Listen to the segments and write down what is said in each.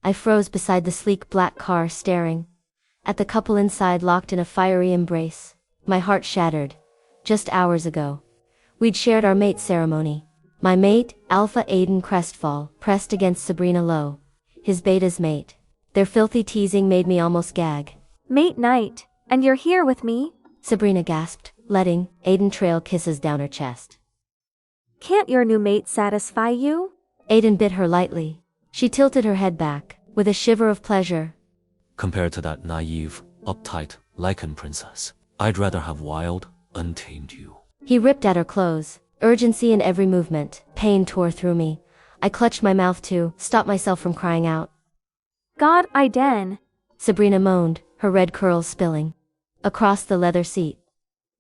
I froze beside the sleek black car, staring at the couple inside, locked in a fiery embrace. My heart shattered. Just hours ago, we'd shared our mate ceremony. My mate, Alpha Aiden Crestfall, pressed against Sabrina Lowe, his beta's mate. Their filthy teasing made me almost gag. Mate night, and you're here with me? Sabrina gasped, letting Aiden trail kisses down her chest. Can't your new mate satisfy you? Aiden bit her lightly. She tilted her head back, with a shiver of pleasure. Compared to that naive, uptight, lichen princess, I'd rather have wild, untamed you. He ripped at her clothes, urgency in every movement. Pain tore through me. I clutched my mouth to stop myself from crying out. God, Aiden. Sabrina moaned, her red curls spilling across the leather seat.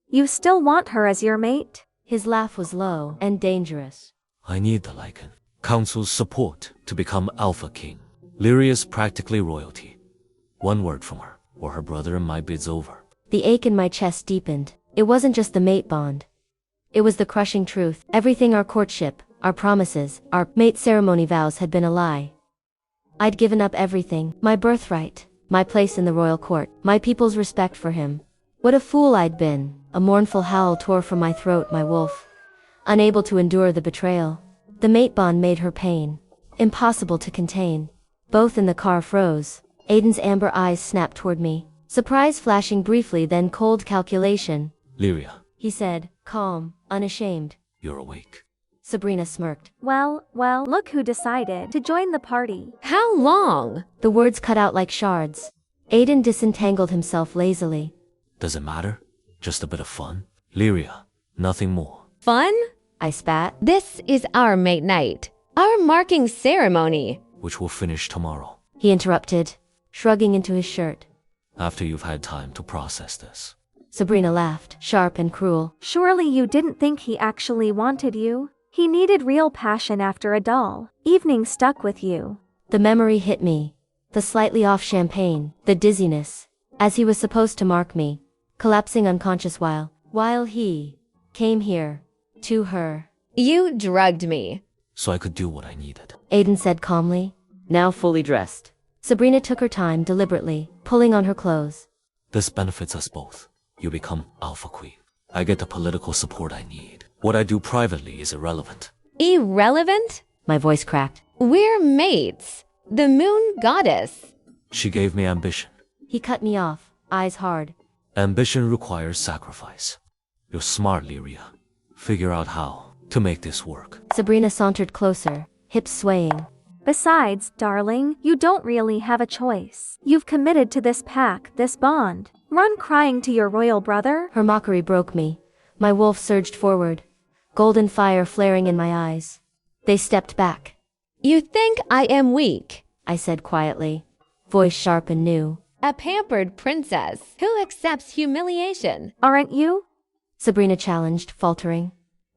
You still want her as your mate? His laugh was low and dangerous. I need the lichen council's support to become Alpha King. Lyria's practically royalty. One word from her, or her brother and my bid's over. The ache in my chest deepened. It wasn't just the mate bond. It was the crushing truth. Everything, our courtship, our promises, our mate ceremony vows, had been a lie. I'd given up everything, my birthright, my place in the royal court, my people's respect for him. What a fool I'd been. A mournful howl tore from my throat, my wolf, unable to endure the betrayal. The mate bond made her pain impossible to contain. Both in the car froze. Aiden's amber eyes snapped toward me, surprise flashing briefly, then cold calculation. Lyria, he said, calm, unashamed. You're awake. Sabrina smirked. Well, look who decided to join the party. How long? The words cut out like shards. Aiden disentangled himself lazily. Does it matter? Just a bit of fun? Lyria, nothing more. Fun? I spat. This is our mate night. Our marking ceremony. Which will finish tomorrow. He interrupted, shrugging into his shirt. After you've had time to process this. Sabrina laughed, sharp and cruel. Surely you didn't think he actually wanted you? He needed real passion after a dull evening stuck with you. The memory hit me. The slightly off champagne, the dizziness, as he was supposed to mark me, collapsing unconscious while he came here, to her. You drugged me. So I could do what I needed. Aiden said calmly, now fully dressed. Sabrina took her time deliberately, pulling on her clothes. This benefits us both. You become Alpha Queen. I get the political support I need. What I do privately is irrelevant. Irrelevant? My voice cracked. We're mates. The moon goddess. She gave me ambition. He cut me off, eyes hard. Ambition requires sacrifice. You're smart, Lyria. Figure out how to make this work. Sabrina sauntered closer, hips swaying. Besides, darling, you don't really have a choice. You've committed to this pact, this bond. Run crying to your royal brother. Her mockery broke me. My wolf surged forward, golden fire flaring in my eyes. They stepped back. You think I am weak? I said quietly, voice sharp and new. A pampered princess who accepts humiliation. Aren't you? Sabrina challenged, faltering.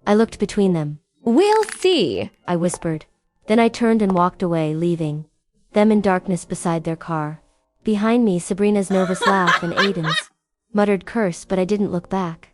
I looked between them. We'll see, I whispered. Then I turned and walked away, leaving them in darkness beside their car. Behind me, Sabrina's nervous laugh and Aiden's muttered curse, but I didn't look back.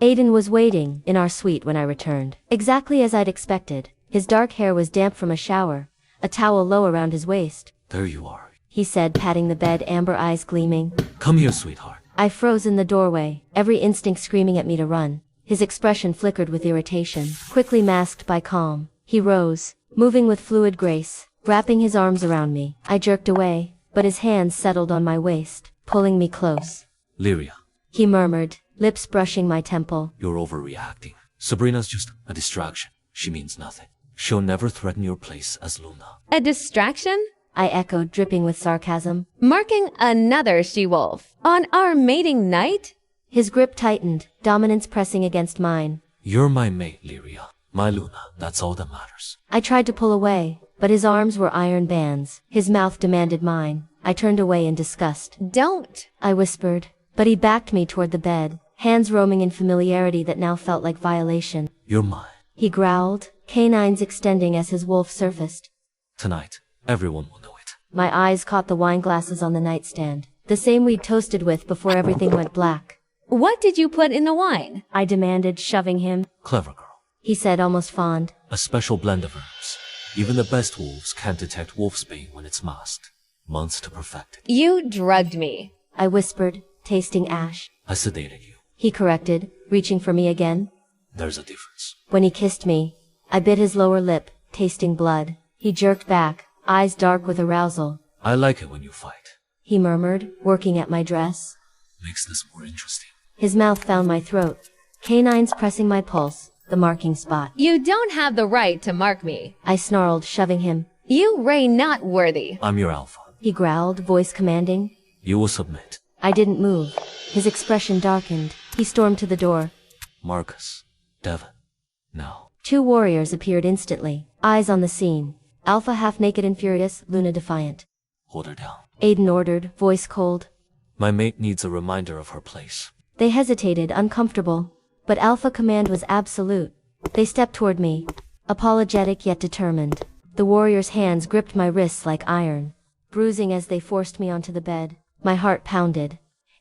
Aiden was waiting in our suite when I returned, exactly as I'd expected. His dark hair was damp from a shower, a towel low around his waist. There you are, he said, patting the bed, amber eyes gleaming. Come here, sweetheart. I froze in the doorway, every instinct screaming at me to run. His expression flickered with irritation, quickly masked by calm. He rose, moving with fluid grace, wrapping his arms around me. I jerked away, but his hands settled on my waist, pulling me close. Lyria, he murmured, lips brushing my temple. You're overreacting. Sabrina's just a distraction. She means nothing. She'll never threaten your place as Luna. A distraction? I echoed, dripping with sarcasm. Marking another she-wolf on our mating night? His grip tightened, dominance pressing against mine. You're my mate, Lyria. My Luna, that's all that matters. I tried to pull away, but his arms were iron bands. His mouth demanded mine. I turned away in disgust. Don't, I whispered, but he backed me toward the bed, hands roaming in familiarity that now felt like violation. You're mine. He growled, canines extending as his wolf surfaced. Tonight, everyone will know it. My eyes caught the wine glasses on the nightstand, the same we'd toasted with before everything went black. What did you put in the wine? I demanded, shoving him. Clever girl. He said, almost fond. A special blend of herbs. Even the best wolves can't detect wolfsbane when it's masked. Months to perfect it. You drugged me. I whispered, tasting ash. I sedated you. He corrected, reaching for me again. There's a difference. When he kissed me, I bit his lower lip, tasting blood. He jerked back, eyes dark with arousal. I like it when you fight. He murmured, working at my dress. Makes this more interesting. His mouth found my throat, canines pressing my pulse, the marking spot. You don't have the right to mark me. I snarled, shoving him. You Ray not worthy. I'm your alpha. He growled, voice commanding. You will submit. I didn't move. His expression darkened. He stormed to the door. Marcus. Devon. Now. 2 warriors appeared instantly, eyes on the scene. Alpha half-naked and furious, Luna defiant. Hold her down. Aiden ordered, voice cold. My mate needs a reminder of her place. They hesitated, uncomfortable. But Alpha command was absolute. They stepped toward me, apologetic yet determined. The warriors' hands gripped my wrists like iron, bruising as they forced me onto the bed. My heart pounded.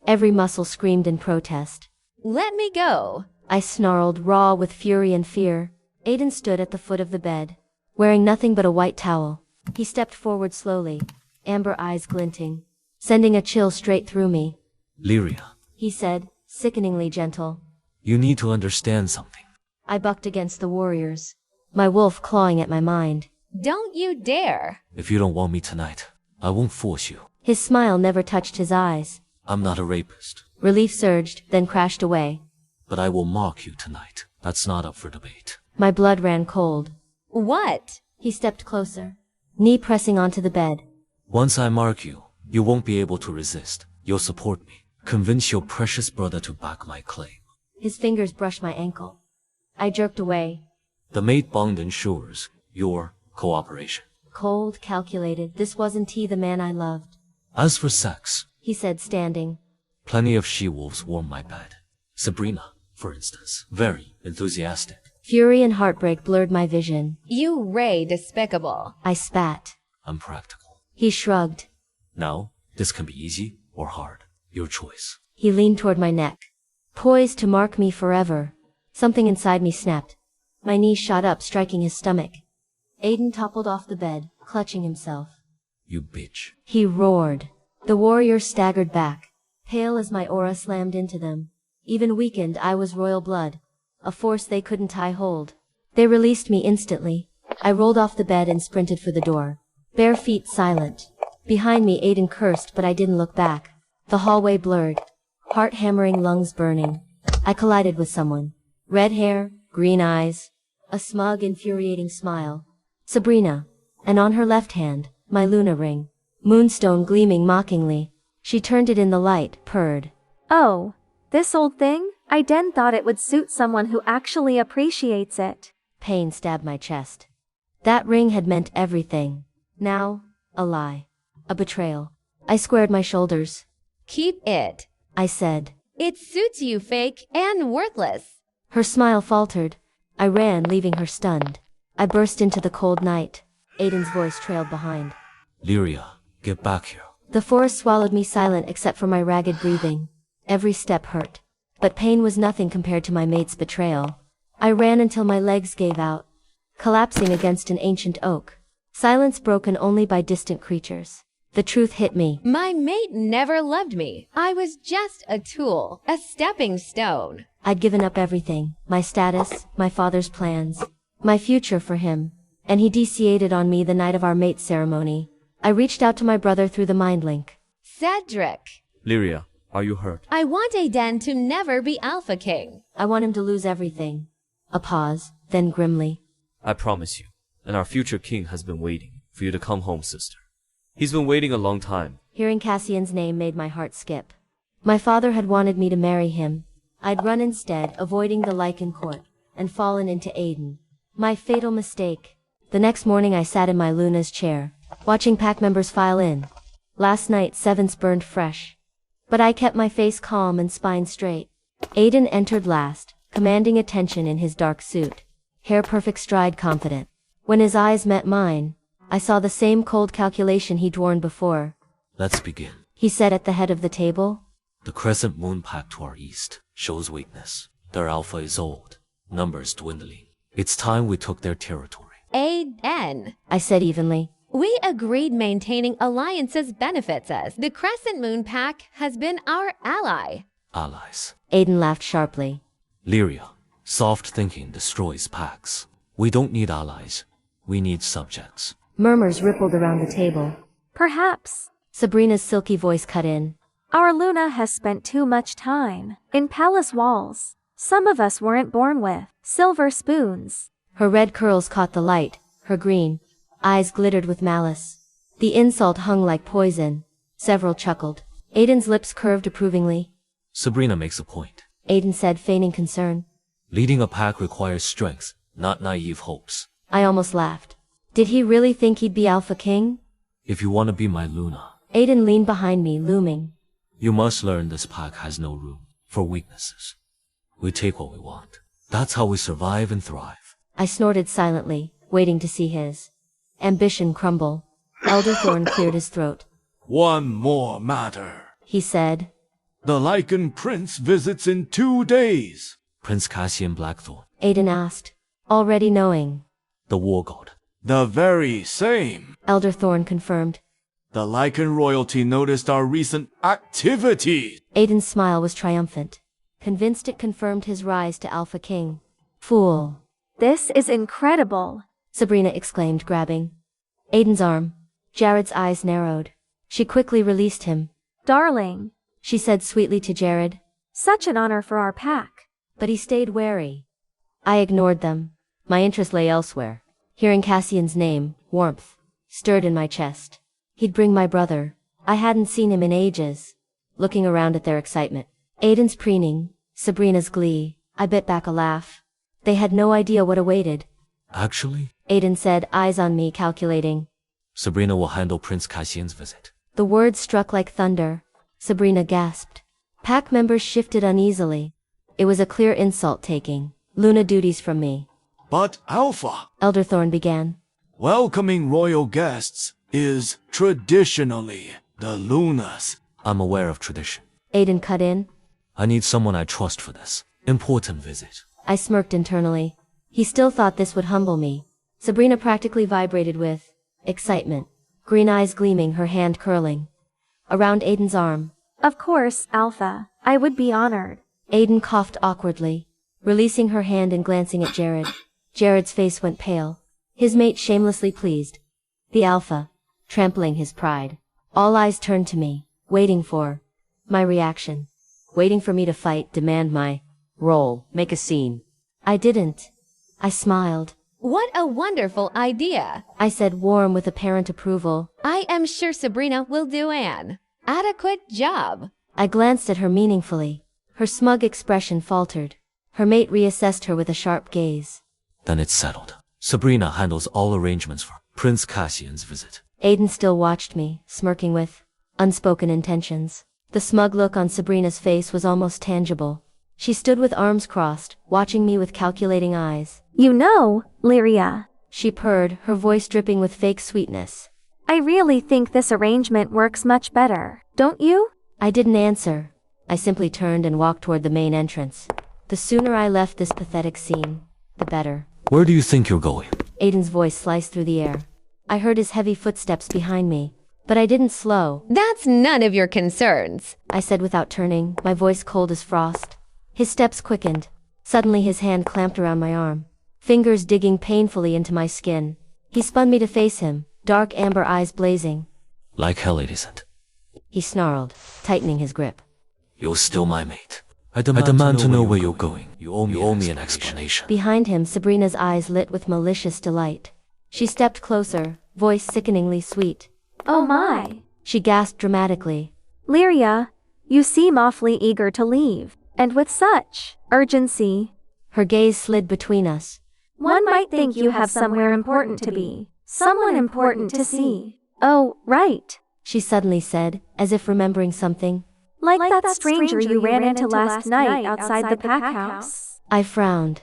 Every muscle screamed in protest. Let me go. I snarled, raw with fury and fear. Aiden stood at the foot of the bed, wearing nothing but a white towel. He stepped forward slowly, amber eyes glinting, sending a chill straight through me. Lyria. He said, sickeningly gentle. You need to understand something. I bucked against the warriors, my wolf clawing at my mind. Don't you dare. If you don't want me tonight, I won't force you. His smile never touched his eyes. I'm not a rapist. Relief surged, then crashed away. But I will mark you tonight. That's not up for debate. My blood ran cold. What? He stepped closer, knee pressing onto the bed. Once I mark you, you won't be able to resist. You'll support me. Convince your precious brother to back my claim. His fingers brushed my ankle. I jerked away. The mate bond ensures your cooperation. Cold, calculated, this wasn't he the man I loved. As for sex, He said, standing. plenty of she-wolves warm my bed. Sabrina, for instance, very enthusiastic. Fury and heartbreak blurred my vision. You Ray despicable. I spat. I'm practical. He shrugged. Now, this can be easy or hard. Your choice. He leaned toward my neck, poised to mark me forever. Something inside me snapped. My knees shot up, striking his stomach. Aiden toppled off the bed, clutching himself. You bitch. He roared. The warriors staggered back, pale as my aura slammed into them. Even weakened, I was royal blood, a force they couldn't tie hold. They released me instantly. I rolled off the bed and sprinted for the door, bare feet silent. Behind me, Aiden cursed, but I didn't look back. The hallway blurred, heart hammering, lungs burning. I collided with someone. Red hair, green eyes, a smug, infuriating smile. Sabrina, and on her left hand, my Luna ring. Moonstone gleaming mockingly. She turned it in the light, purred. Oh, this old thing? I didn't thought it would suit someone who actually appreciates it. Pain stabbed my chest. That ring had meant everything. Now, a lie. A betrayal. I squared my shoulders. Keep it. I said. It suits you, fake and worthless. Her smile faltered. I ran, leaving her stunned. I burst into the cold night. Aiden's voice trailed behind. Lyria, get back here. The forest swallowed me silent except for my ragged breathing. Every step hurt. But pain was nothing compared to my mate's betrayal. I ran until my legs gave out, collapsing against an ancient oak. Silence broken only by distant creatures. The truth hit me. My mate never loved me. I was just a tool, a stepping stone. I'd given up everything. My status, my father's plans, my future for him. And he DCA'd on me the night of our mate ceremony. I reached out to my brother through the mind link. Cedric. Lyria, are you hurt? I want Aiden to never be Alpha King. I want him to lose everything. A pause, then grimly. I promise you. And our future king has been waiting for you to come home, sister. He's been waiting a long time. Hearing Cassian's name made my heart skip. My father had wanted me to marry him. I'd run instead, avoiding the Lycan court, and fallen into Aiden. My fatal mistake. The next morning I sat in my Luna's chair, watching pack members file in. Last night, sevens burned fresh. But I kept my face calm and spine straight. Aiden entered last, commanding attention in his dark suit. Hair perfect, stride confident. When his eyes met mine, I saw the same cold calculation he'd worn before. Let's begin. He said at the head of the table. The crescent moon pack to our east shows weakness. Their alpha is old, numbers dwindling. It's time we took their territory. A-N. I said evenly. We agreed maintaining alliances benefits us. The Crescent Moon Pack has been our ally. Allies. Aiden laughed sharply. Lyria, soft thinking destroys packs. We don't need allies. We need subjects. Murmurs rippled around the table. Perhaps. Sabrina's silky voice cut in. Our Luna has spent too much time in palace walls. Some of us weren't born with silver spoons. Her red curls caught the light, her green eyes glittered with malice. The insult hung like poison. Several chuckled. Aiden's lips curved approvingly. Sabrina makes a point. Aiden said, feigning concern. Leading a pack requires strength, not naive hopes. I almost laughed. Did he really think he'd be Alpha King? If you want to be my Luna, Aiden leaned behind me, looming. you must learn this pack has no room for weaknesses. We take what we want. That's how we survive and thrive. I snorted silently, waiting to see his ambition crumble. Elder Thorn cleared his throat. One more matter. He said. The Lycan Prince visits in 2 days. Prince Cassian Blackthorn, Aiden asked, already knowing. the war god. The very same. Elder Thorn confirmed. The Lycan royalty noticed our recent activities. Aiden's smile was triumphant, convinced it confirmed his rise to Alpha King. Fool. This is incredible. Sabrina exclaimed, grabbing Aiden's arm. Jared's eyes narrowed. She quickly released him. Darling. She said sweetly to Jared. Such an honor for our pack. But he stayed wary. I ignored them. My interest lay elsewhere. Hearing Cassian's name, warmth stirred in my chest. He'd bring my brother. I hadn't seen him in ages. Looking around at their excitement. Aiden's preening, Sabrina's glee. I bit back a laugh. They had no idea what awaited. Actually, Aiden said, eyes on me, calculating. Sabrina will handle Prince Cassian's visit. The words struck like thunder. Sabrina gasped. Pack members shifted uneasily. It was a clear insult taking Luna duties from me. But Alpha, Elder Thorn began. welcoming royal guests is traditionally the Luna's. I'm aware of tradition. Aiden cut in. I need someone I trust for this important visit. I smirked internally. He still thought this would humble me. Sabrina practically vibrated with excitement, green eyes gleaming, her hand curling around Aiden's arm. Of course, Alpha. I would be honored. Aiden coughed awkwardly, releasing her hand and glancing at Jared. Jared's face went pale. His mate shamelessly pleased. The Alpha, trampling his pride. All eyes turned to me, waiting for my reaction. Waiting for me to fight, demand my role, make a scene. I didn't. I smiled. What a wonderful idea. I said, warm with apparent approval. I am sure Sabrina will do an adequate job. I glanced at her meaningfully. Her smug expression faltered. Her mate reassessed her with a sharp gaze. Then it's settled. Sabrina handles all arrangements for Prince Cassian's visit. Aiden still watched me, smirking with unspoken intentions. The smug look on Sabrina's face was almost tangible. She stood with arms crossed, watching me with calculating eyes. You know, Lyria. She purred, her voice dripping with fake sweetness. I really think this arrangement works much better, don't you? I didn't answer. I simply turned and walked toward the main entrance. The sooner I left this pathetic scene, the better. Where do you think you're going? Aiden's voice sliced through the air. I heard his heavy footsteps behind me, but I didn't slow. That's none of your concerns. I said without turning, my voice cold as frost. His steps quickened. Suddenly his hand clamped around my arm, fingers digging painfully into my skin. He spun me to face him, dark amber eyes blazing. Like hell it isn't. He snarled, tightening his grip. You're still my mate. I demand to know where you're going. You owe me an explanation. Behind him, Sabrina's eyes lit with malicious delight. She stepped closer, voice sickeningly sweet. Oh my. She gasped dramatically. Lyria, you seem awfully eager to leave, and with such urgency. Her gaze slid between us. One might think you have somewhere important to be, someone important to see. Oh, right. She suddenly said, as if remembering something. Like that stranger you ran into last night outside the pack house. I frowned.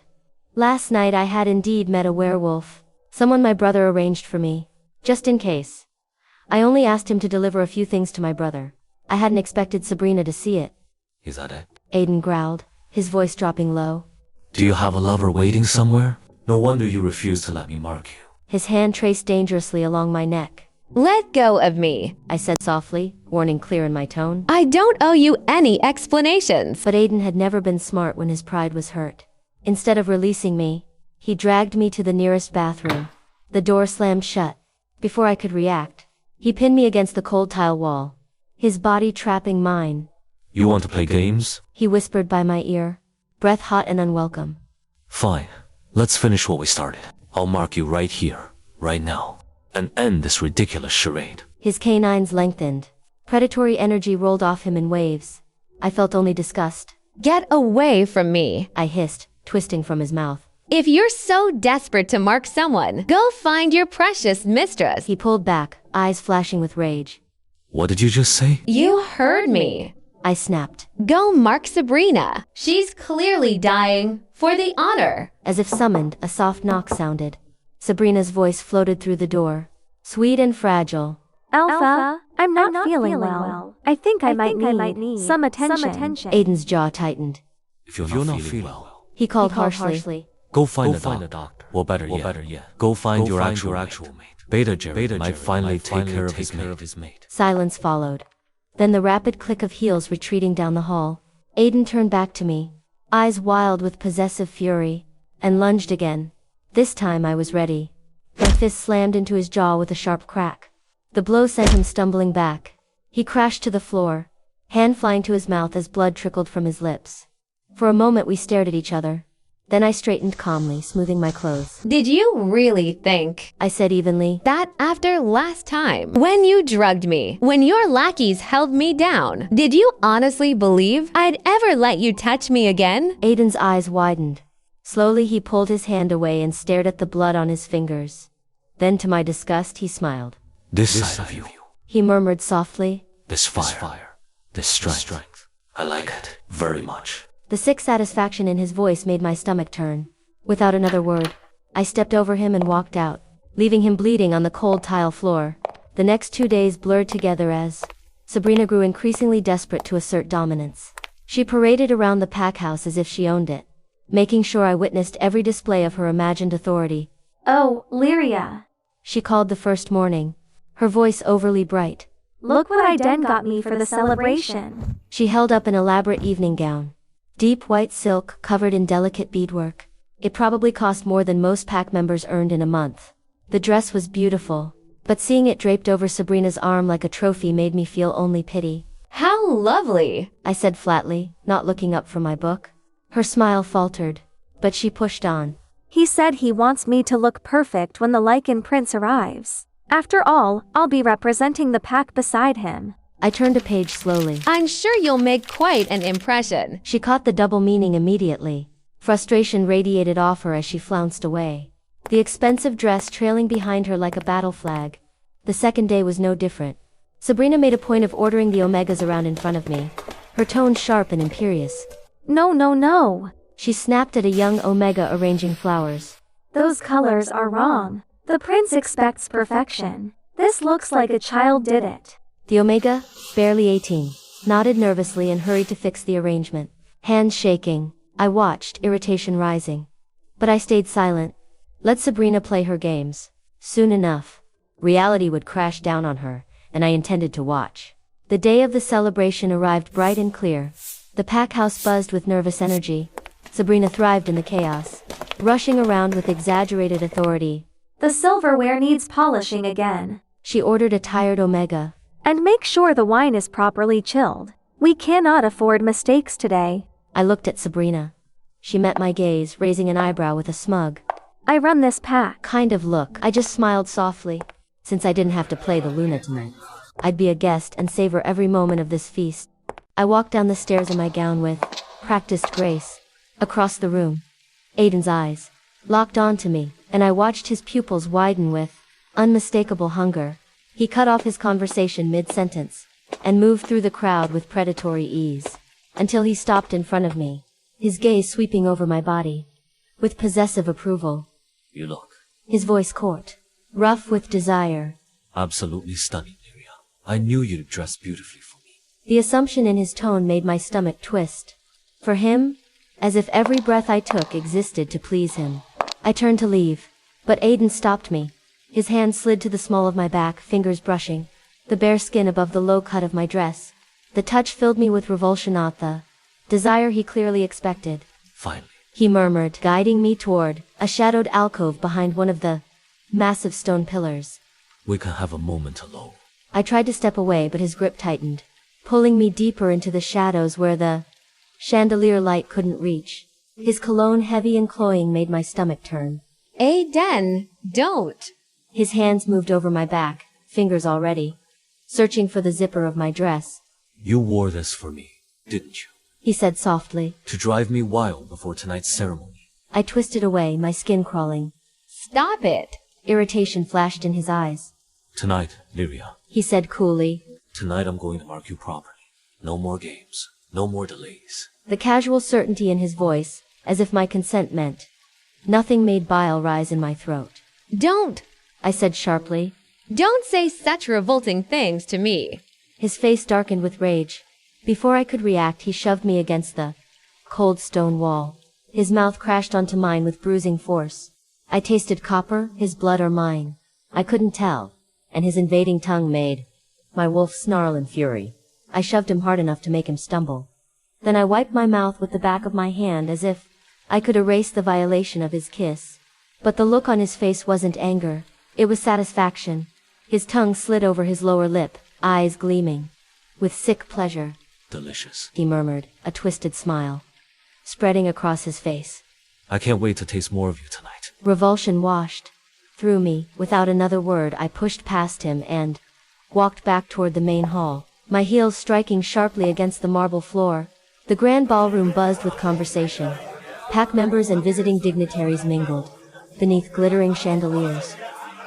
Last night I had indeed met a werewolf. Someone my brother arranged for me. Just in case. I only asked him to deliver a few things to my brother. I hadn't expected Sabrina to see it. Is that it? Aiden growled, his voice dropping low. Do you have a lover waiting somewhere? No wonder you refuse to let me mark you. His hand traced dangerously along my neck. Let go of me. I said softly, warning clear in my tone. I don't owe you any explanations. But Aiden had never been smart when his pride was hurt. Instead of releasing me, he dragged me to the nearest bathroom. The door slammed shut. Before I could react, he pinned me against the cold tile wall, his body trapping mine. You want to play games? He whispered by my ear, breath hot and unwelcome. Fine. Let's finish what we started. I'll mark you right here, right now, and end this ridiculous charade. His canines lengthened. Predatory energy rolled off him in waves. I felt only disgust. Get away from me, I hissed, twisting from his mouth. If you're so desperate to mark someone, go find your precious mistress. He pulled back, eyes flashing with rage. What did you just say? You heard me. I snapped. Go mark Sabrina. She's clearly dying for the honor. As if summoned, a soft knock sounded. Sabrina's voice floated through the door, sweet and fragile. Alpha, I'm not feeling well. I think I might need some attention. Aiden's jaw tightened. If you're not feeling well, He called harshly. go find a doctor. Or better yet, go find your actual mate. Beta Jerry might finally take care of his mate. Silence followed. Then the rapid click of heels retreating down the hall. Aiden turned back to me, eyes wild with possessive fury, and lunged again. This time I was ready. My fist slammed into his jaw with a sharp crack. The blow sent him stumbling back. He crashed to the floor, hand flying to his mouth as blood trickled from his lips. For a moment we stared at each other. Then I straightened calmly, smoothing my clothes. Did you really think, I said evenly, that after last time, when you drugged me, when your lackeys held me down, did you honestly believe I'd ever let you touch me again? Aiden's eyes widened. Slowly he pulled his hand away and stared at the blood on his fingers. Then to my disgust he smiled. This side of you. He murmured softly. This fire. This strength. I like it very much. The sick satisfaction in his voice made my stomach turn. Without another word, I stepped over him and walked out, leaving him bleeding on the cold tile floor. The next 2 days blurred together as Sabrina grew increasingly desperate to assert dominance. She paraded around the pack house as if she owned it, making sure I witnessed every display of her imagined authority. Oh, Lyria. She called the first morning, her voice overly bright. Look what Iden got me for the celebration. She held up an elaborate evening gown. Deep white silk covered in delicate beadwork. It probably cost more than most pack members earned in a month. The dress was beautiful, but seeing it draped over Sabrina's arm like a trophy made me feel only pity. How lovely, I said flatly, not looking up from my book. Her smile faltered, but she pushed on. He said he wants me to look perfect when the Lycan Prince arrives. After all, I'll be representing the pack beside him. I turned a page slowly. I'm sure you'll make quite an impression. She caught the double meaning immediately. Frustration radiated off her as she flounced away, the expensive dress trailing behind her like a battle flag. The second day was no different. Sabrina made a point of ordering the omegas around in front of me, her tone sharp and imperious. No. She snapped at a young omega arranging flowers. Those colors are wrong. The prince expects perfection. This looks like a child did it. The omega, barely 18, nodded nervously and hurried to fix the arrangement. Hands shaking, I watched, irritation rising. But I stayed silent. Let Sabrina play her games. Soon enough, reality would crash down on her, and I intended to watch. The day of the celebration arrived bright and clear. The pack house buzzed with nervous energy. Sabrina thrived in the chaos, rushing around with exaggerated authority. The silverware needs polishing again. She ordered a tired omega. And make sure the wine is properly chilled. We cannot afford mistakes today. I looked at Sabrina. She met my gaze, raising an eyebrow with a smug, I run this pack kind of look. I just smiled softly. Since I didn't have to play the Luna tonight, I'd be a guest and savor every moment of this feast. I walked down the stairs in my gown with practiced grace. Across the room, Aiden's eyes locked onto me, and I watched his pupils widen with unmistakable hunger. He cut off his conversation mid-sentence and moved through the crowd with predatory ease until he stopped in front of me, his gaze sweeping over my body with possessive approval. You look His voice caught, rough with desire. absolutely stunning, Lyria. I knew you'd dress beautifully for me. The assumption in his tone made my stomach twist. For him, as if every breath I took existed to please him. I turned to leave, but Aiden stopped me. His hand slid to the small of my back, fingers brushing the bare skin above the low cut of my dress. The touch filled me with revulsion, not the desire he clearly expected. Finally. He murmured, guiding me toward a shadowed alcove behind one of the massive stone pillars. We can have a moment alone. I tried to step away, but his grip tightened, pulling me deeper into the shadows where the chandelier light couldn't reach. His cologne, heavy and cloying, made my stomach turn. Aiden, don't. His hands moved over my back, fingers already searching for the zipper of my dress. You wore this for me, didn't you? He said softly. To drive me wild before tonight's ceremony. I twisted away, my skin crawling. Stop it. Irritation flashed in his eyes. Tonight, Lyria. He said coolly. Tonight I'm going to mark you properly. No more games. No more delays. The casual certainty in his voice, as if my consent meant nothing, made bile rise in my throat. Don't. I said sharply. Don't say such revolting things to me. His face darkened with rage. Before I could react, he shoved me against the cold stone wall. His mouth crashed onto mine with bruising force. I tasted copper, his blood or mine. I couldn't tell, and his invading tongue made my wolf snarl in fury. I shoved him hard enough to make him stumble. Then I wiped my mouth with the back of my hand as if I could erase the violation of his kiss. But the look on his face wasn't anger, it was satisfaction. His tongue slid over his lower lip, eyes gleaming with sick pleasure. Delicious. He murmured, a twisted smile spreading across his face. I can't wait to taste more of you tonight. Revulsion washed through me. Without another word, I pushed past him and walked back toward the main hall, my heels striking sharply against the marble floor. The grand ballroom buzzed with conversation. Pack members and visiting dignitaries mingled beneath glittering chandeliers,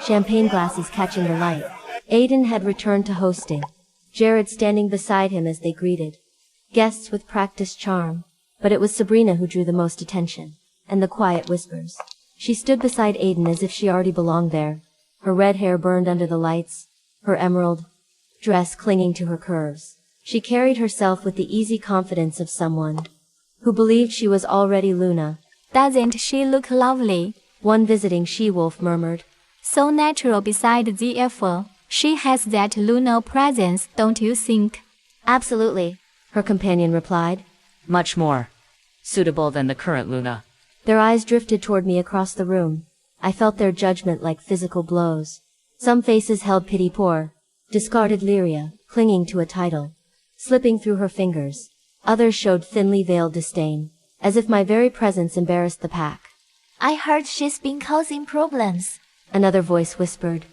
champagne glasses catching the light. Aiden had returned to hosting, Jared standing beside him as they greeted guests with practiced charm. But it was Sabrina who drew the most attention, and the quiet whispers. She stood beside Aiden as if she already belonged there, her red hair burned under the lights, her emerald dress clinging to her curves. She carried herself with the easy confidence of someone who believed she was already Luna. Doesn't she look lovely? One visiting she-wolf murmured. So natural beside the effort. She has that Luna presence, don't you think? Absolutely, her companion replied. Much more suitable than the current Luna. Their eyes drifted toward me across the room. I felt their judgment like physical blows. Some faces held pity, poor, discarded Lyria, clinging to a title, slipping through her fingers. Others showed thinly veiled disdain, as if my very presence embarrassed the pack. I heard she's been causing problems. Another voice whispered.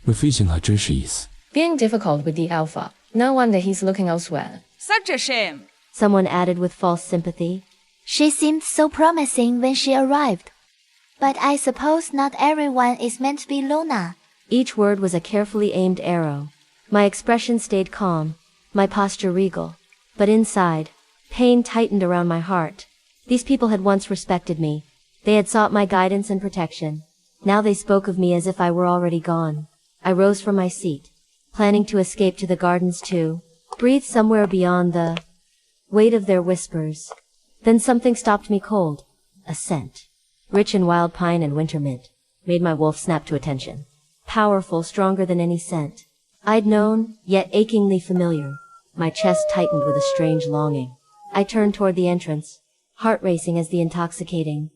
会飞行还真是意思。 Being difficult with the alpha. No wonder he's looking elsewhere. Such a shame. Someone added with false sympathy. She seemed so promising when she arrived. But I suppose not everyone is meant to be Luna. Each word was a carefully aimed arrow. My expression stayed calm, my posture regal. But inside, pain tightened around my heart. These people had once respected me. They had sought my guidance and protection. Now they spoke of me as if I were already gone. I rose from my seat, planning to escape to the gardens to breathe somewhere beyond the weight of their whispers. Then something stopped me cold. A scent, rich in wild pine and winter mint, made my wolf snap to attention. Powerful, stronger than any scent I'd known, yet achingly familiar. My chest tightened with a strange longing. I turned toward the entrance, heart racing as the intoxicating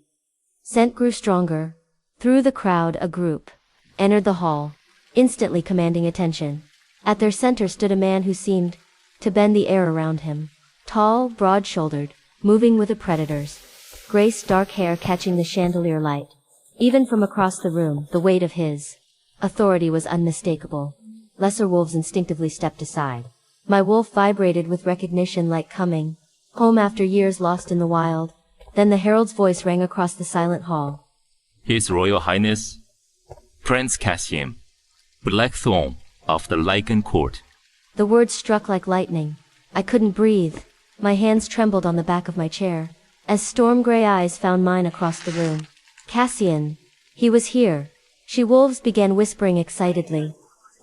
scent grew stronger. Through the crowd, a group entered the hall, instantly commanding attention. At their center stood a man who seemed to bend the air around him. Tall, broad-shouldered, moving with a predator's grace, dark hair catching the chandelier light. Even from across the room, the weight of his authority was unmistakable. Lesser wolves instinctively stepped aside. My wolf vibrated with recognition, like coming home after years lost in the wild. Then the herald's voice rang across the silent hall. His Royal Highness, Prince Cassian, Blackthorn of the Lycan Court. The words struck like lightning. I couldn't breathe. My hands trembled on the back of my chair, as storm-gray eyes found mine across the room. Cassian. He was here. She-wolves began whispering excitedly,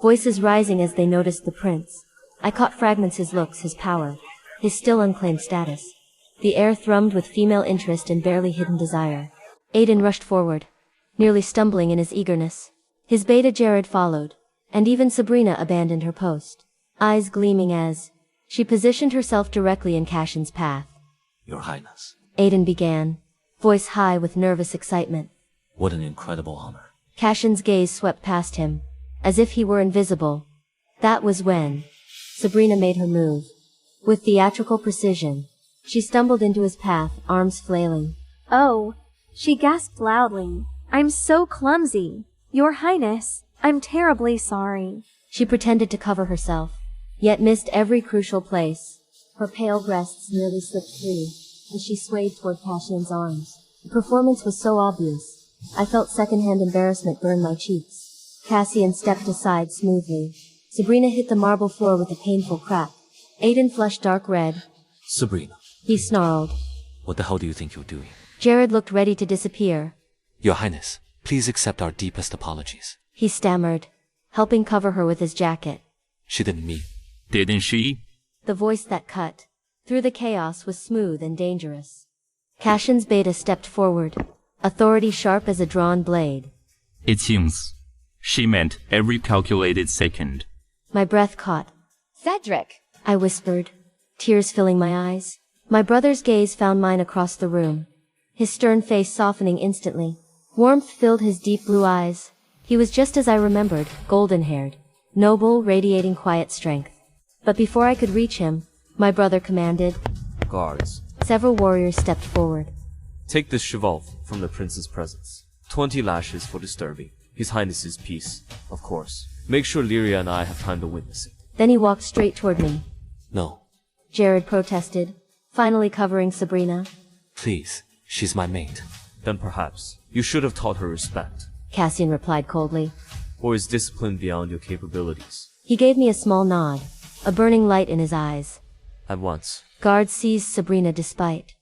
voices rising as they noticed the prince. I caught fragments: his looks, his power, his still unclaimed status. The air thrummed with female interest and barely hidden desire. Aiden rushed forward, nearly stumbling in his eagerness. His beta Jared followed, and even Sabrina abandoned her post, eyes gleaming as she positioned herself directly in Cassian's path. Your Highness. Aiden began, voice high with nervous excitement. What an incredible honor. Cassian's gaze swept past him, as if he were invisible. That was when Sabrina made her move. With theatrical precision, she stumbled into his path, arms flailing. Oh, she gasped loudly. I'm so clumsy. Your Highness, I'm terribly sorry. She pretended to cover herself, yet missed every crucial place. Her pale breasts nearly slipped free, as she swayed toward Cassian's arms. The performance was so obvious, I felt secondhand embarrassment burn my cheeks. Cassian stepped aside smoothly. Sabrina hit the marble floor with a painful crack. Aiden flushed dark red. Sabrina. He snarled. What the hell do you think you're doing? Jared looked ready to disappear. Your Highness, please accept our deepest apologies. He stammered, helping cover her with his jacket. She didn't mean. Didn't she? The voice that cut through the chaos was smooth and dangerous. Cassian's beta stepped forward, authority sharp as a drawn blade. It seems she meant every calculated second. My breath caught. Cedric! I whispered, tears filling my eyes. My brother's gaze found mine across the room, his stern face softening instantly. Warmth filled his deep blue eyes. He was just as I remembered, golden-haired, noble, radiating quiet strength. But before I could reach him, my brother commanded. Guards. Several warriors stepped forward. Take this cheval from the prince's presence. 20 lashes for disturbing His Highness's peace, of course. Make sure Lyria and I have time to witness it. Then he walked straight toward me. No. Jared protested, finally covering Sabrina. Please, she's my mate. Then perhaps you should have taught her respect. Cassian replied coldly. Or is discipline beyond your capabilities? He gave me a small nod, a burning light in his eyes. At once. Guards seized Sabrina despite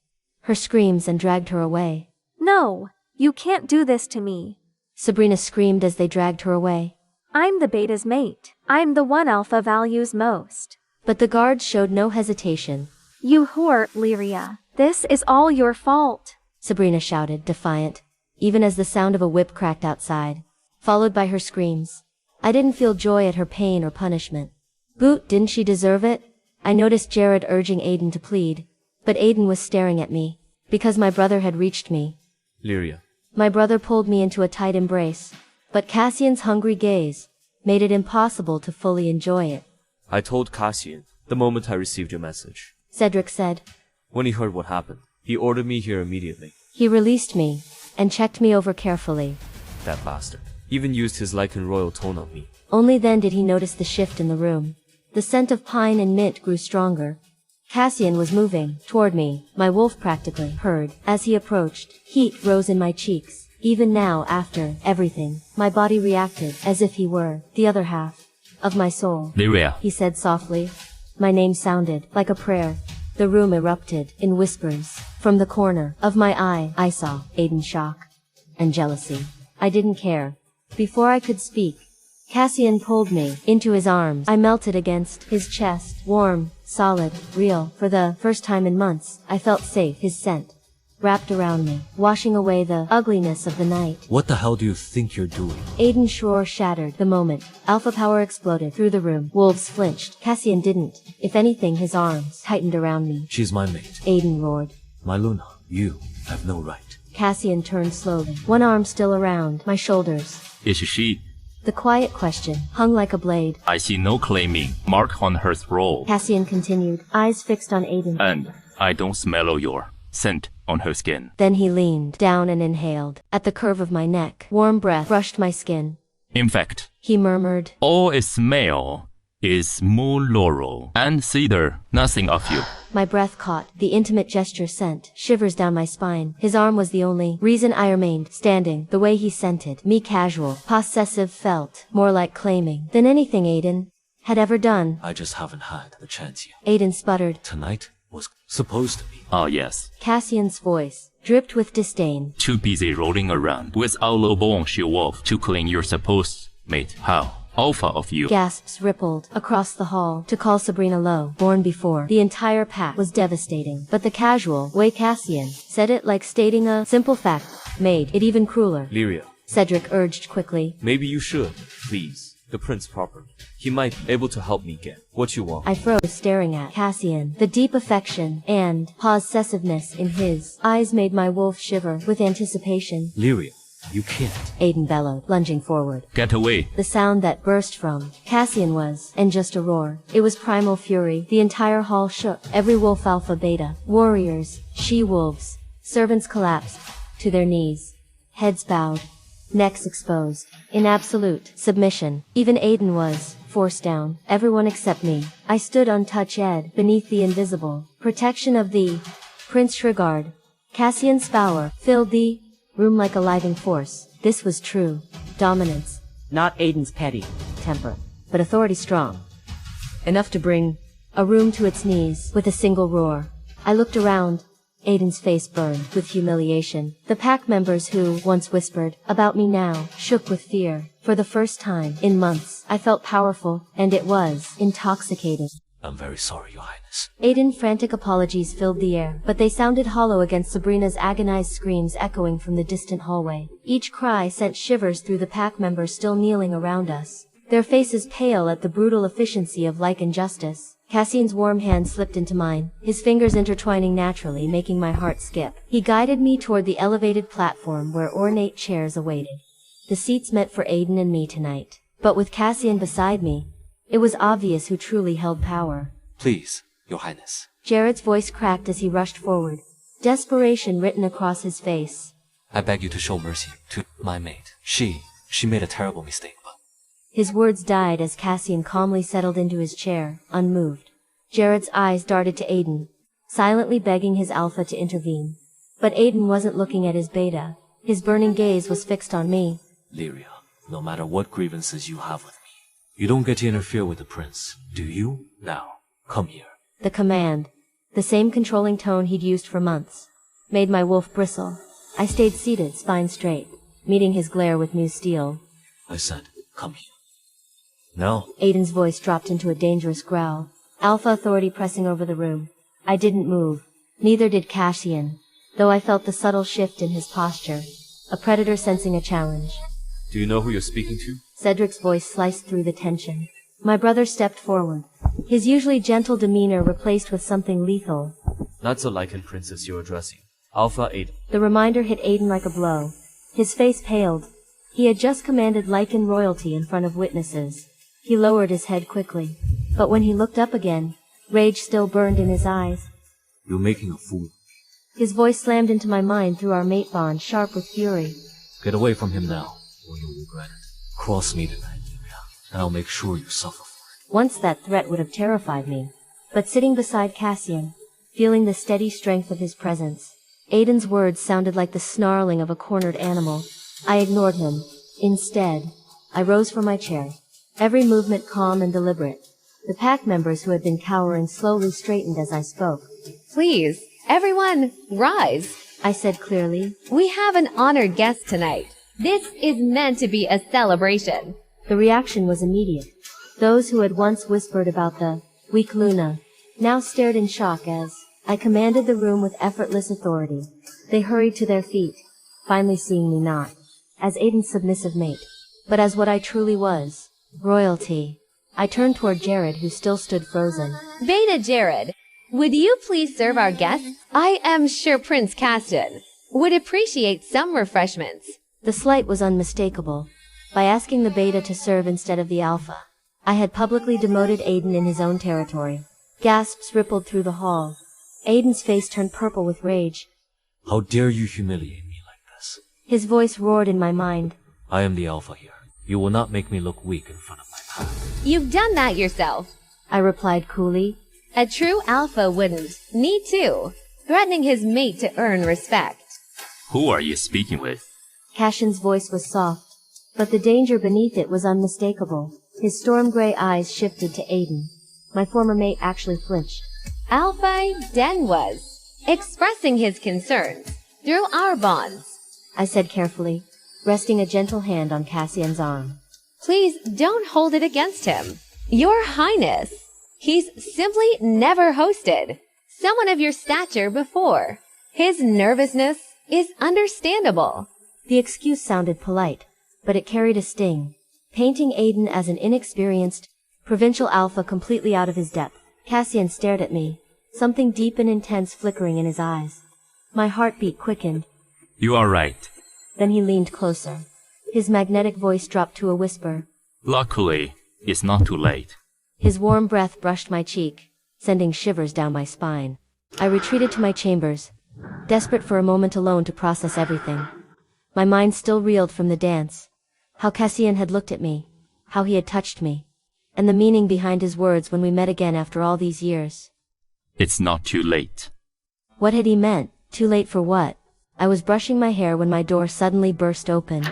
her screams and dragged her away. No, you can't do this to me. Sabrina screamed as they dragged her away. I'm the beta's mate. I'm the one Alpha values most. But the guards showed no hesitation. You whore, Lyria. This is all your fault. Sabrina shouted, defiant, even as the sound of a whip cracked outside, followed by her screams. I didn't feel joy at her pain or punishment. Boot, didn't she deserve it? I noticed Jared urging Aiden to plead, but Aiden was staring at me, because my brother had reached me. Lyria. My brother pulled me into a tight embrace, but Cassian's hungry gaze made it impossible to fully enjoy it. I told Cassian the moment I received your message. Cedric said. When he heard what happened, he ordered me here immediately. He released me, and checked me over carefully. That bastard. Even used his Lycan royal tone on me. Only then did he notice the shift in the room. The scent of pine and mint grew stronger. Cassian was moving toward me, my wolf practically heard. As he approached, heat rose in my cheeks. Even now, after everything, my body reacted as if he were the other half of my soul. Lyria. He said softly. My name sounded like a prayer. The room erupted in whispers. From the corner of my eye, I saw Aiden's shock and jealousy. I didn't care. Before I could speak, Cassian pulled me into his arms. I melted against his chest, warm, solid, real. For the first time in months, I felt safe. His scent wrapped around me, washing away the ugliness of the night. What the hell do you think you're doing? Aiden's roar shattered the moment alpha power exploded through the room. Wolves flinched. Cassian didn't. If anything, his arms tightened around me. She's my mate. Aiden roared. My Luna, you have no right. Cassian turned slowly, one arm still around my shoulders. Is she? The quiet question hung like a blade. I see no claiming mark on her throat. Cassian continued, eyes fixed on Aiden. And I don't smell your scent on her skin. Then he leaned down and inhaled. At the curve of my neck, warm breath brushed my skin. In fact, he murmured, all I smell is moon laurel and cedar, nothing of you. My breath caught the intimate gesture sent shivers down my spine. His arm was the only reason I remained standing. The way he scented me, casual, possessive, felt more like claiming than anything Aiden had ever done. I just haven't had the chance yet. Aiden sputtered. Tonight was supposed to be. Ah, yes. Cassian's voice dripped with disdain. Too busy rolling around with our low-born she-wolf to claim you're supposed, mate. How? Alpha of you. Gasps rippled across the hall. To call Sabrina low, born before the entire pack, was devastating. But the casual way Cassian said it, like stating a simple fact, made it even crueler. Lyria, Cedric urged quickly. Maybe you should, please. The prince properly. He might be able to help me get what you want. I froze, staring at Cassian. The deep affection and possessiveness in his eyes made my wolf shiver with anticipation. Lyria, you can't. Aiden bellowed, lunging forward. Get away. The sound that burst from Cassian was, and just a roar. It was primal fury. The entire hall shook. Every wolf alpha beta, warriors, she-wolves, servants collapsed to their knees. Heads bowed. Necks exposed. In absolute submission. Even Aiden was forced down. Everyone except me. I stood untouched beneath the invisible protection of the Prince Shrigard. Cassian's power filled the room like a living force. This was true dominance. Not Aiden's petty temper, but authority strong. enough to bring a room to its knees with a single roar. I looked around. Aiden's face burned with humiliation. The pack members who once whispered about me now shook with fear. For the first time in months, I felt powerful, and it was intoxicating. I'm very sorry, Your Highness. Aiden's frantic apologies filled the air, but they sounded hollow against Sabrina's agonized screams echoing from the distant hallway. Each cry sent shivers through the pack members still kneeling around us, their faces pale at the brutal efficiency of like injustice. Cassian's warm hand slipped into mine, his fingers intertwining naturally, making my heart skip. He guided me toward the elevated platform where ornate chairs awaited. The seats meant for Aiden and me tonight. But with Cassian beside me, it was obvious who truly held power. Please, Your Highness. Jared's voice cracked as he rushed forward, desperation written across his face. I beg you to show mercy to my mate. She made a terrible mistake, but... His words died as Cassian calmly settled into his chair, unmoved. Jared's eyes darted to Aiden, silently begging his alpha to intervene. But Aiden wasn't looking at his beta. His burning gaze was fixed on me. Lyria, no matter what grievances you have with me, you don't get to interfere with the prince, do you? Now, come here. The command, the same controlling tone he'd used for months, made my wolf bristle. I stayed seated, spine straight, meeting his glare with new steel. I said, come here. No. Aiden's voice dropped into a dangerous growl, alpha authority pressing over the room. I didn't move. Neither did Cassian, though I felt the subtle shift in his posture, a predator sensing a challenge. Do you know who you're speaking to? Cedric's voice sliced through the tension. My brother stepped forward, his usually gentle demeanor replaced with something lethal. That's the Lycan princess you're addressing. Alpha Aiden. The reminder hit Aiden like a blow. His face paled. He had just commanded Lycan royalty in front of witnesses. He lowered his head quickly, but when he looked up again, rage still burned in his eyes. You're making a fool. His voice slammed into my mind through our mate bond, sharp with fury. Get away from him now, or you'll regret it. Cross me tonight, Lyria, and I'll make sure you suffer for it. Once that threat would have terrified me, but sitting beside Cassian, feeling the steady strength of his presence, Aiden's words sounded like the snarling of a cornered animal. I ignored him. Instead, I rose from my chair, every movement calm and deliberate. The pack members who had been cowering slowly straightened as I spoke. Please, everyone, rise, I said clearly. We have an honored guest tonight. This is meant to be a celebration. The reaction was immediate. Those who had once whispered about the weak Luna now stared in shock as I commanded the room with effortless authority. They hurried to their feet, finally seeing me not as Aiden's submissive mate, but as what I truly was. Royalty. I turned toward Jared, who still stood frozen. Beta Jared, would you please serve our guests? I am sure Prince Cassian would appreciate some refreshments. The slight was unmistakable. By asking the beta to serve instead of the alpha, I had publicly demoted Aiden in his own territory. Gasps rippled through the hall. Aiden's face turned purple with rage. How dare you humiliate me like this? His voice roared in my mind. I am the alpha here. You will not make me look weak in front of my pack. You've done that yourself, I replied coolly. A true alpha wouldn't need to, threatening his mate to earn respect. Who are you speaking with? Cassian's voice was soft, but the danger beneath it was unmistakable. His storm gray eyes shifted to Aiden. My former mate actually flinched. Alpha Den was expressing his concerns through our bonds, I said carefully, resting a gentle hand on Cassian's arm. Please don't hold it against him. Your Highness, he's simply never hosted someone of your stature before. His nervousness is understandable. The excuse sounded polite, but it carried a sting, painting Aiden as an inexperienced, provincial alpha completely out of his depth. Cassian stared at me, something deep and intense flickering in his eyes. My heartbeat quickened. You are right. Then he leaned closer. His magnetic voice dropped to a whisper. Luckily, it's not too late. His warm breath brushed my cheek, sending shivers down my spine. I retreated to my chambers, desperate for a moment alone to process everything. My mind still reeled from the dance. How Cassian had looked at me, how he had touched me, and the meaning behind his words when we met again after all these years. It's not too late. What had he meant? Too late for what? I was brushing my hair when my door suddenly burst open.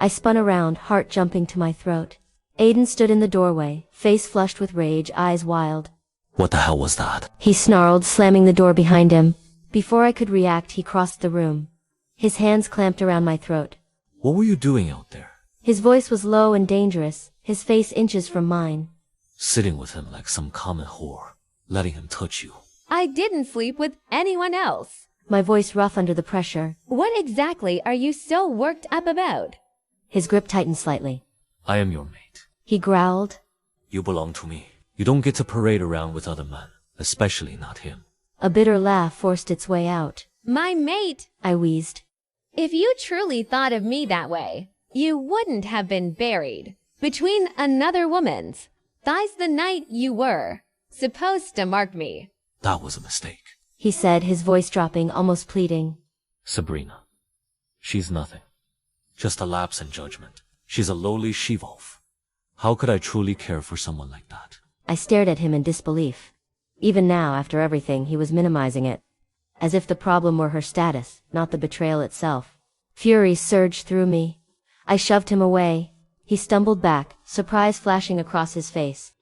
I spun around, heart jumping to my throat. Aiden stood in the doorway, face flushed with rage, eyes wild. What the hell was that? He snarled, slamming the door behind him. Before I could react, he crossed the room. His hands clamped around my throat. What were you doing out there? His voice was low and dangerous, his face inches from mine. Sitting with him like some common whore, letting him touch you. I didn't sleep with anyone else. My voice rough under the pressure. What exactly are you so worked up about? His grip tightened slightly. I am your mate. He growled. You belong to me. You don't get to parade around with other men, especially not him. A bitter laugh forced its way out. My mate, I wheezed. If you truly thought of me that way, you wouldn't have been buried between another woman's thighs the night you were supposed to mark me. That was a mistake, he said, his voice dropping, almost pleading. Sabrina. She's nothing. Just a lapse in judgment. She's a lowly she-wolf. How could I truly care for someone like that? I stared at him in disbelief. Even now, after everything, he was minimizing it. As if the problem were her status, not the betrayal itself. Fury surged through me. I shoved him away. He stumbled back, surprise flashing across his face.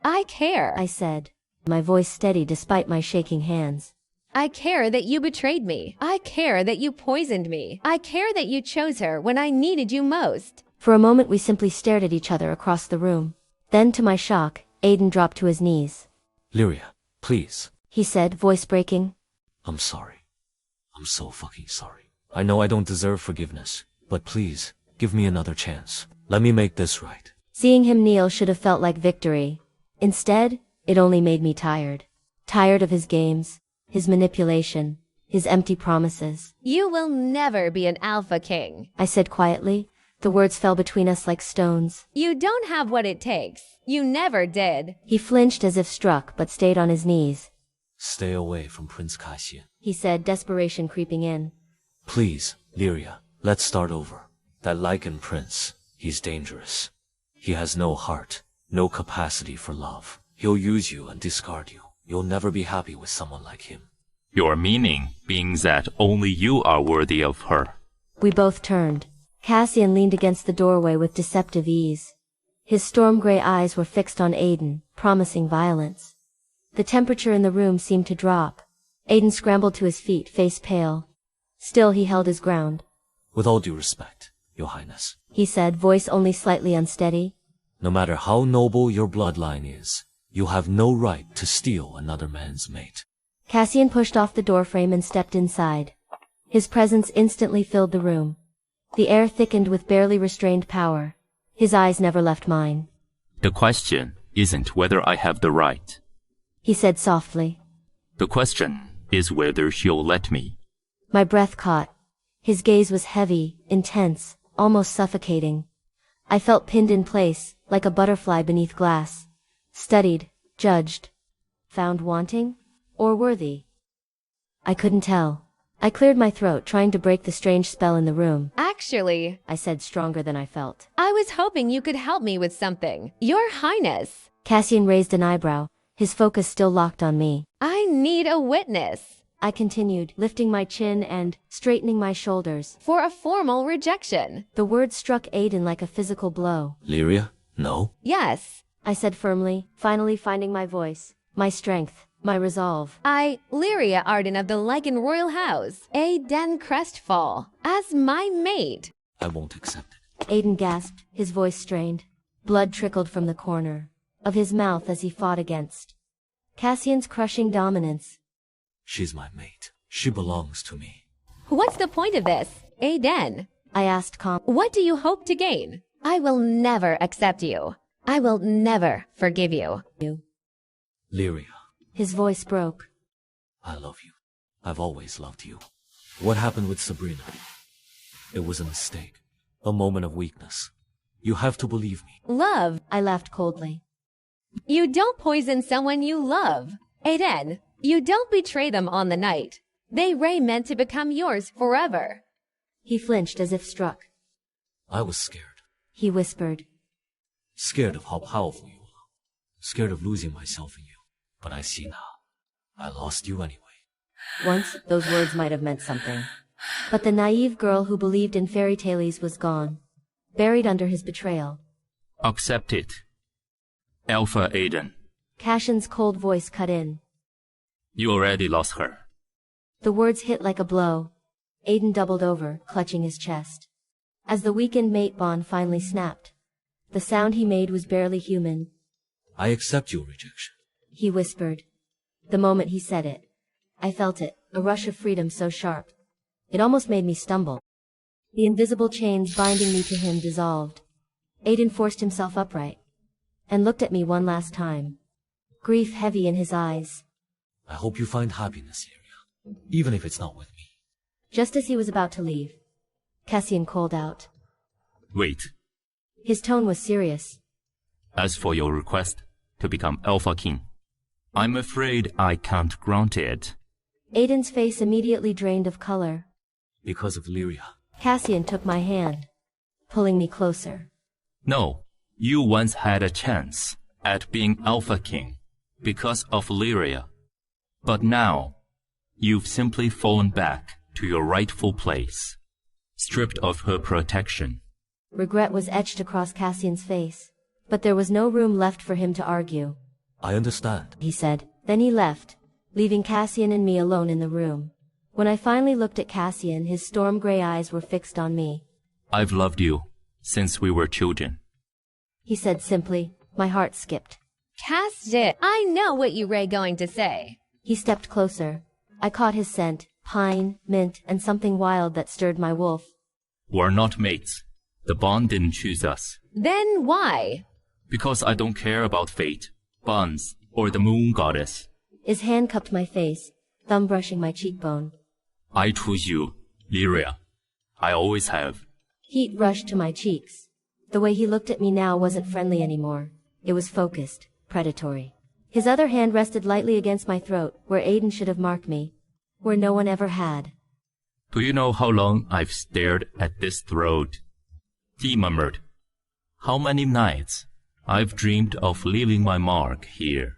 I care, I said, my voice steady despite my shaking hands. I care that you betrayed me. I care that you poisoned me. I care that you chose her when I needed you most. For a moment we simply stared at each other across the room. Then, to my shock, Aiden dropped to his knees. Lyria, please, he said, voice breaking. I'm sorry. I'm so fucking sorry. I know I don't deserve forgiveness, but please, give me another chance. Let me make this right. Seeing him kneel should have felt like victory. Instead, it only made me tired. Tired of his games, his manipulation, his empty promises. You will never be an alpha king, I said quietly. The words fell between us like stones. You don't have what it takes. You never did. He flinched as if struck, but stayed on his knees. Stay away from Prince Cassian, he said, desperation creeping in. Please, Lyria, let's start over. That Lycan prince, he's dangerous. He has no heart, no capacity for love. He'll use you and discard you. You'll never be happy with someone like him. Your meaning being that only you are worthy of her. We both turned. Cassian leaned against the doorway with deceptive ease. His storm gray eyes were fixed on Aiden, promising violence. The temperature in the room seemed to drop. Aiden scrambled to his feet, face pale. Still he held his ground. With all due respect, Your Highness, he said, voice only slightly unsteady. No matter how noble your bloodline is, you have no right to steal another man's mate. Cassian pushed off the doorframe and stepped inside. His presence instantly filled the room. The air thickened with barely restrained power. His eyes never left mine. The question isn't whether I have the right, he said softly. The question is whether she'll let me. My breath caught. His gaze was heavy, intense, almost suffocating. I felt pinned in place, like a butterfly beneath glass. Studied, judged, found wanting, or worthy. I couldn't tell. I cleared my throat, trying to break the strange spell in the room. Actually, I said, stronger than I felt. I was hoping you could help me with something. Your Highness. Cassian raised an eyebrow, his focus still locked on me. I need a witness, I continued, lifting my chin and straightening my shoulders. For a formal rejection. The word struck Aiden like a physical blow. Lyria? No? Yes, I said firmly, finally finding my voice, my strength, my resolve. Lyria Arden of the Lycan Royal House, Aiden Crestfall, as my mate. I won't accept it. Aiden gasped, his voice strained. Blood trickled from the corner of his mouth as he fought against Cassian's crushing dominance. She's my mate. She belongs to me. What's the point of this, Aiden? I asked calmly. What do you hope to gain? I will never accept you. I will never forgive you. Lyria, His voice broke. I love you. I've always loved you. What happened with Sabrina? It was a mistake. A moment of weakness. You have to believe me. Love. I laughed coldly. You don't poison someone you love. Aiden, you don't betray them on the night. They were meant to become yours forever. He flinched as if struck. I was scared. He whispered. Scared of how powerful you are. Scared of losing myself in you. But I see now. I lost you anyway. Once, those words might have meant something. But the naive girl who believed in fairy tales was gone. Buried under his betrayal. Accept it. Alpha Aiden. Cassian's cold voice cut in. You already lost her. The words hit like a blow. Aiden doubled over, clutching his chest. As the weakened mate bond finally snapped. The sound he made was barely human. I accept your rejection. He whispered. The moment he said it, I felt it, a rush of freedom so sharp. It almost made me stumble. The invisible chains binding me to him dissolved. Aiden forced himself upright and looked at me one last time. Grief heavy in his eyes. I hope you find happiness, Lyria. Even if it's not with me. Just as he was about to leave, Cassian called out. Wait. His tone was serious. As for your request to become Alpha King, I'm afraid I can't grant it. Aiden's face immediately drained of color. Because of Lyria. Cassian took my hand, pulling me closer. No, you once had a chance at being Alpha King because of Lyria. But now, you've simply fallen back to your rightful place, stripped of her protection. Regret was etched across Cassian's face, but there was no room left for him to argue. I understand, he said. Then he left, leaving Cassian and me alone in the room. When I finally looked at Cassian, his storm gray eyes were fixed on me. I've loved you since we were children, he said simply. My heart skipped. Cassian, I know what you were going to say. He stepped closer. I caught his scent, pine, mint, and something wild that stirred my wolf. We're not mates. The bond didn't choose us. Then why? Because I don't care about fate, bonds, or the moon goddess. His hand cupped my face, thumb brushing my cheekbone. I choose you, Lyria. I always have. Heat rushed to my cheeks. The way he looked at me now wasn't friendly anymore. It was focused, predatory. His other hand rested lightly against my throat, where Aiden should have marked me. Where no one ever had. Do you know how long I've stared at this throat? He murmured. How many nights I've dreamed of leaving my mark here.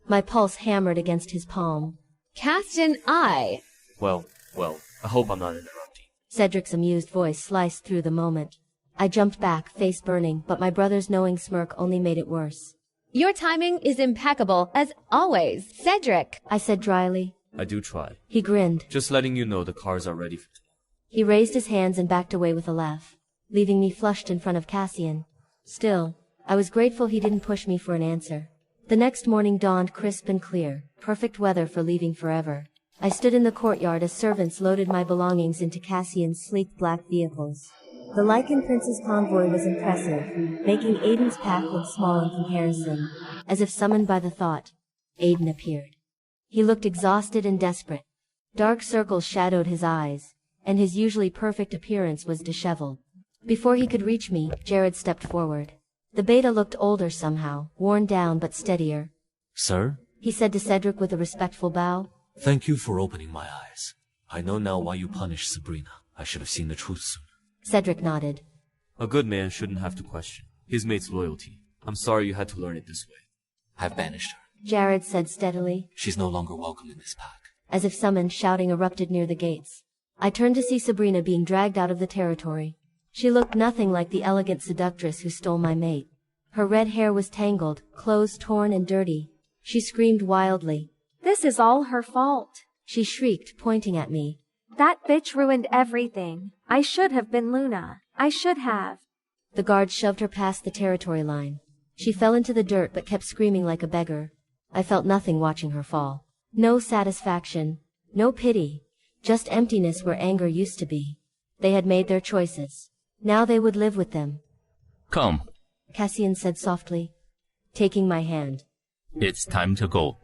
My pulse hammered against his palm. Cassian, Well, I hope I'm not interrupting. Cedric's amused voice sliced through the moment. I jumped back, face burning, but my brother's knowing smirk only made it worse. Your timing is impeccable, as always, Cedric, I said dryly. I do try. He grinned. Just letting you know the cars are ready for tomorrow. He raised his hands and backed away with a laugh, leaving me flushed in front of Cassian. Still, I was grateful he didn't push me for an answer. The next morning dawned crisp and clear, perfect weather for leaving forever. I stood in the courtyard as servants loaded my belongings into Cassian's sleek black vehicles. The Lycan Prince's convoy was impressive, making Aiden's pack look small in comparison. As if summoned by the thought, Aiden appeared. He looked exhausted and desperate. Dark circles shadowed his eyes, and his usually perfect appearance was disheveled. Before he could reach me, Jared stepped forward. The beta looked older somehow, worn down but steadier. Sir? He said to Cedric with a respectful bow. Thank you for opening my eyes. I know now why you punished Sabrina. I should have seen the truth sooner. Cedric nodded. A good man shouldn't have to question his mate's loyalty. I'm sorry you had to learn it this way. I've banished her. Jared said steadily. She's no longer welcome in this pack. As if summoned, shouting erupted near the gates. I turned to see Sabrina being dragged out of the territory. She looked nothing like the elegant seductress who stole my mate. Her red hair was tangled, clothes torn and dirty. She screamed wildly. This is all her fault. She shrieked, pointing at me. That bitch ruined everything. I should have been Luna. I should have. The guard shoved her past the territory line. She fell into the dirt but kept screaming like a beggar. I felt nothing watching her fall. No satisfaction, no pity, just emptiness where anger used to be. They had made their choices. Now they would live with them. Come, Cassian said softly, taking my hand. it's time to go.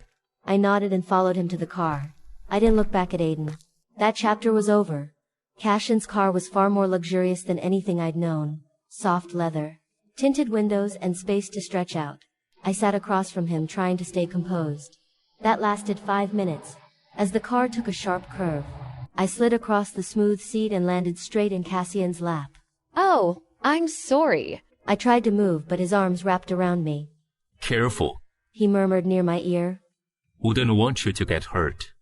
I nodded and followed him to the car. I didn't look back at Aiden. That chapter was over. Cassian's car was far more luxurious than anything I'd known. Soft leather, tinted windows and space to stretch out. I sat across from him trying to stay composed. That lasted 5 minutes. As the car took a sharp curve, I slid across the smooth seat and landed straight in Cassian's lap. Oh, I'm sorry. I tried to move, but his arms wrapped around me. Careful. He murmured near my ear. Wouldn't want you to get hurt.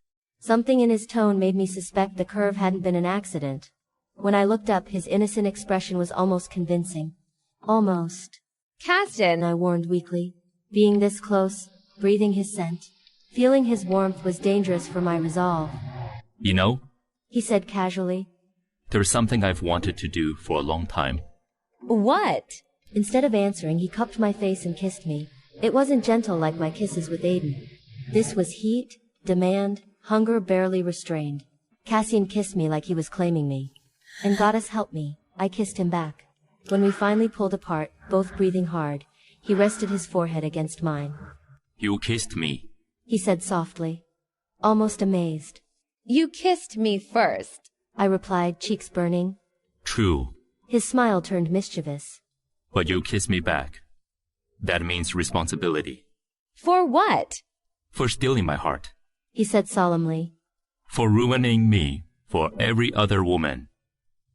Something in his tone made me suspect the curve hadn't been an accident. When I looked up, his innocent expression was almost convincing. Almost. Cassian, I warned weakly. Being this close, breathing his scent, feeling his warmth was dangerous for my resolve. You know, He said casually. there's something I've wanted to do for a long time. what? Instead of answering, he cupped my face and kissed me. It wasn't gentle like my kisses with Aiden. This was heat, demand, hunger barely restrained. Cassian kissed me like he was claiming me. And goddess help me, I kissed him back. When we finally pulled apart, both breathing hard, he rested his forehead against mine. You kissed me. He said softly, almost amazed. You kissed me first. I replied, cheeks burning. True. His smile turned mischievous. But you kissed me back. That means responsibility. For what? For stealing my heart. He said solemnly. For ruining me for every other woman.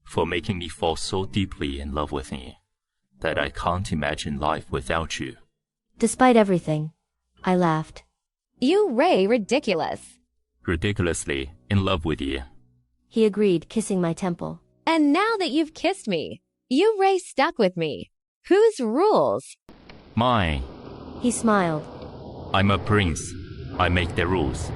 For making me fall so deeply in love with you that I can't imagine life without you. Despite everything, I laughed. You Ray ridiculous. Ridiculously in love with you. He agreed, kissing my temple. And now that you've kissed me, you Ray stuck with me. Whose rules? Mine. He smiled. I'm a prince. I make the rules.